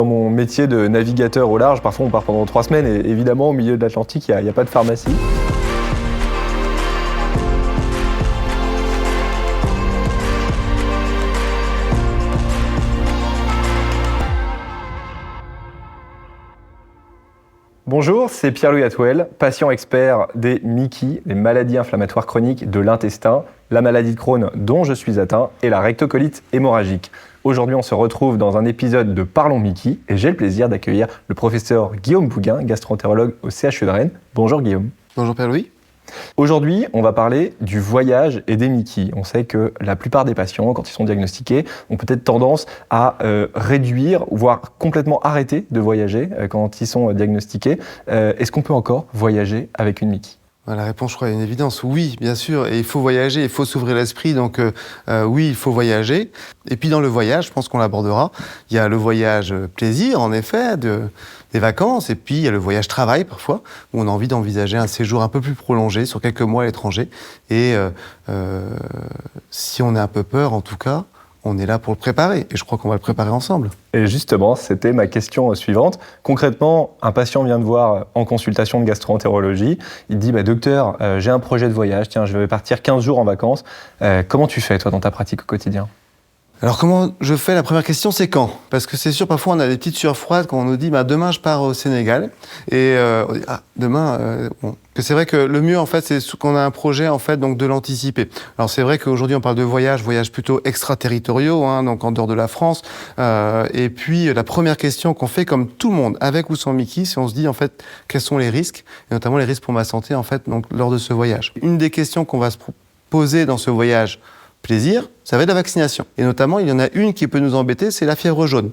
Dans mon métier de navigateur au large, parfois on part pendant 3 semaines et évidemment au milieu de l'Atlantique, il n'y a pas de pharmacie. Bonjour, c'est Pierre-Louis Atwell, patient expert des MICI, les maladies inflammatoires chroniques de l'intestin, la maladie de Crohn dont je suis atteint et la rectocolite hémorragique. Aujourd'hui, on se retrouve dans un épisode de Parlons MICI et j'ai le plaisir d'accueillir le professeur Guillaume Bouguin, gastro-entérologue au CHU de Rennes. Bonjour Guillaume. Bonjour Pierre-Louis. Aujourd'hui, on va parler du voyage et des MICI. On sait que la plupart des patients, quand ils sont diagnostiqués, ont peut-être tendance à réduire, voire complètement arrêter de voyager quand ils sont diagnostiqués. Est-ce qu'on peut encore voyager avec une MICI ? La réponse, je crois, est une évidence. Oui, bien sûr. Et il faut voyager, il faut s'ouvrir l'esprit. Donc, oui, il faut voyager. Et puis, dans le voyage, je pense qu'on l'abordera. Il y a le voyage plaisir, en effet, des vacances. Et puis, il y a le voyage travail, parfois, où on a envie d'envisager un séjour un peu plus prolongé, sur quelques mois à l'étranger. Et si on a un peu peur, en tout cas, on est là pour le préparer. Et je crois qu'on va le préparer ensemble. Et justement, c'était ma question suivante. Concrètement, un patient vient de voir en consultation de gastro-entérologie. Il dit docteur, j'ai un projet de voyage, tiens, je vais partir 15 jours en vacances. Comment tu fais, toi, dans ta pratique au quotidien ? Alors comment je fais ? La première question, c'est quand ? Parce que c'est sûr, parfois on a des petites sueurs froides quand on nous dit demain je pars au Sénégal. Et on dit demain, que c'est vrai que le mieux en fait, c'est qu'on a un projet en fait, donc de l'anticiper. Alors c'est vrai qu'aujourd'hui on parle de voyages plutôt extraterritoriaux, donc en dehors de la France. Et puis la première question qu'on fait, comme tout le monde, avec ou sans MICI, c'est on se dit en fait quels sont les risques, et notamment les risques pour ma santé en fait, donc lors de ce voyage. Une des questions qu'on va se poser dans ce voyage plaisir, ça va être la vaccination. Et notamment, il y en a une qui peut nous embêter, c'est la fièvre jaune.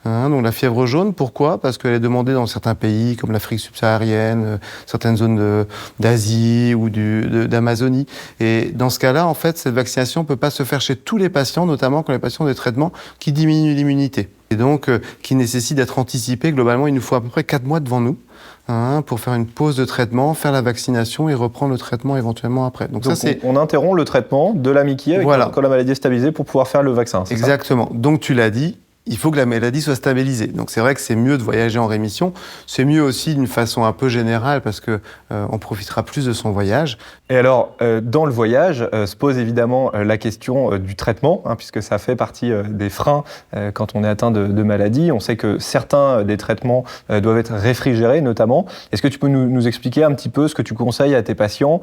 Donc la fièvre jaune, pourquoi ? Parce qu'elle est demandée dans certains pays, comme l'Afrique subsaharienne, certaines zones d'Asie ou d'Amazonie. Et dans ce cas-là, en fait, cette vaccination ne peut pas se faire chez tous les patients, notamment quand les patients ont des traitements qui diminuent l'immunité. Et donc, qui nécessitent d'être anticipés. Globalement, il nous faut à peu près 4 mois devant nous pour faire une pause de traitement, faire la vaccination et reprendre le traitement éventuellement après. Donc ça, on interrompt le traitement de la MICI quand la maladie est stabilisée pour pouvoir faire le vaccin, c'est exactement. Ça ? Donc tu l'as dit, il faut que la maladie soit stabilisée. Donc c'est vrai que c'est mieux de voyager en rémission. C'est mieux aussi d'une façon un peu générale parce que on profitera plus de son voyage. Et alors, dans le voyage, se pose évidemment la question du traitement, puisque ça fait partie des freins quand on est atteint de maladie. On sait que certains des traitements doivent être réfrigérés, notamment. Est-ce que tu peux nous expliquer un petit peu ce que tu conseilles à tes patients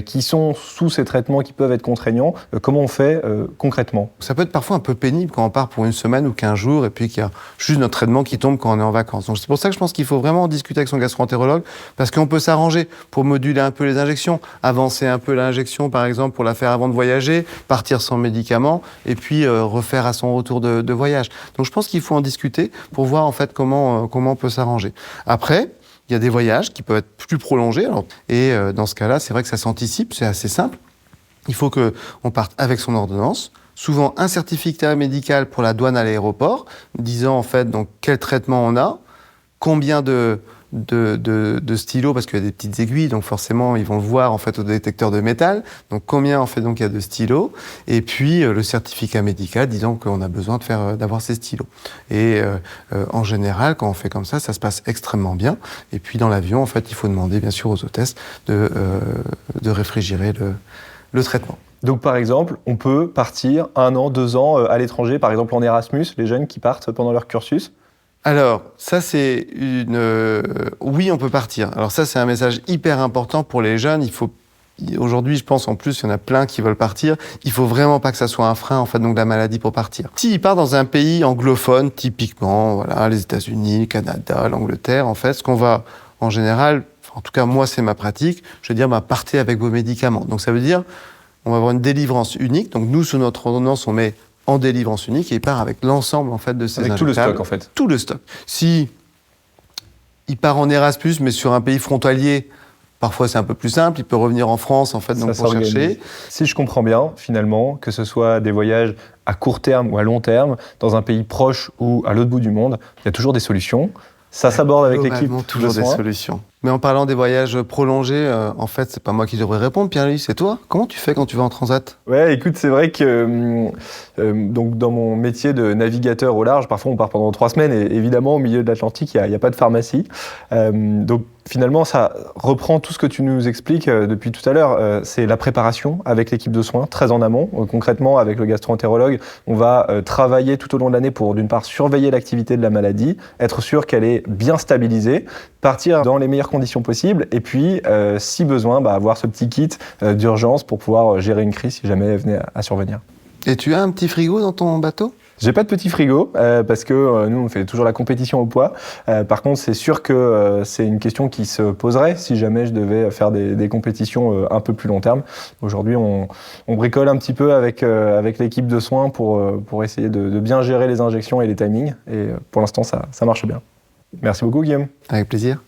qui sont sous ces traitements qui peuvent être contraignants ? Comment on fait concrètement ? Ça peut être parfois un peu pénible quand on part pour une semaine ou 15 jours et puis qu'il y a juste notre traitement qui tombe quand on est en vacances. Donc c'est pour ça que je pense qu'il faut vraiment discuter avec son gastro-entérologue parce qu'on peut s'arranger pour moduler un peu les injections, avancer un peu l'injection par exemple pour la faire avant de voyager, partir sans médicaments et puis refaire à son retour de voyage. Donc je pense qu'il faut en discuter pour voir en fait comment on peut s'arranger. Après, il y a des voyages qui peuvent être plus prolongés et dans ce cas-là, c'est vrai que ça s'anticipe, c'est assez simple. Il faut qu'on parte avec son ordonnance. Souvent un certificat médical pour la douane à l'aéroport, disant en fait donc quel traitement on a, combien de stylos, parce qu'il y a des petites aiguilles, donc forcément ils vont le voir en fait au détecteur de métal, donc combien en fait donc il y a de stylos, et puis le certificat médical disant qu'on a besoin d'avoir ces stylos. Et en général, quand on fait comme ça se passe extrêmement bien. Et puis dans l'avion, en fait, il faut demander bien sûr aux hôtesses de réfrigérer le traitement. Donc par exemple, on peut partir 1 an, 2 ans à l'étranger, par exemple en Erasmus, les jeunes qui partent pendant leur cursus ? Alors, ça c'est oui, on peut partir. Alors ça c'est un message hyper important pour les jeunes. Aujourd'hui, je pense en plus, il y en a plein qui veulent partir. Il faut vraiment pas que ça soit un frein en fait donc la maladie pour partir. S'ils partent dans un pays anglophone, typiquement, les États-Unis, le Canada, l'Angleterre, en fait, ce qu'on va en général, en tout cas moi c'est ma pratique, je veux dire partez avec vos médicaments. Donc ça veut dire on va avoir une délivrance unique. Donc nous, sous notre ordonnance, on met en délivrance unique et il part avec l'ensemble en fait de ces injectables. Avec tout le stock en fait. Tout le stock. Si il part en Erasmus, mais sur un pays frontalier, parfois c'est un peu plus simple. Il peut revenir en France en fait donc pour chercher. Si je comprends bien, finalement, que ce soit des voyages à court terme ou à long terme, dans un pays proche ou à l'autre bout du monde, il y a toujours des solutions. Ça s'aborde avec l'équipe. Toujours des solutions. Mais en parlant des voyages prolongés, en fait, c'est pas moi qui devrais répondre, Pierre-Louis, c'est toi. Comment tu fais quand tu vas en transat? Ouais, écoute, c'est vrai que donc dans mon métier de navigateur au large, parfois on part pendant 3 semaines et évidemment au milieu de l'Atlantique, il y a pas de pharmacie. Donc finalement, ça reprend tout ce que tu nous expliques depuis tout à l'heure. C'est la préparation avec l'équipe de soins, très en amont. Concrètement, avec le gastro-entérologue, on va travailler tout au long de l'année pour, d'une part, surveiller l'activité de la maladie, être sûr qu'elle est bien stabilisée, partir dans les meilleures conditions possibles, et puis, si besoin, avoir ce petit kit d'urgence pour pouvoir gérer une crise si jamais elle venait à survenir. Et tu as un petit frigo dans ton bateau? J'ai pas de petit frigo parce que nous on fait toujours la compétition au poids. Par contre, c'est sûr que c'est une question qui se poserait si jamais je devais faire des compétitions un peu plus long terme. Aujourd'hui, on bricole un petit peu avec l'équipe de soins pour essayer de bien gérer les injections et les timings. Et pour l'instant, ça marche bien. Merci beaucoup, Guillaume. Avec plaisir.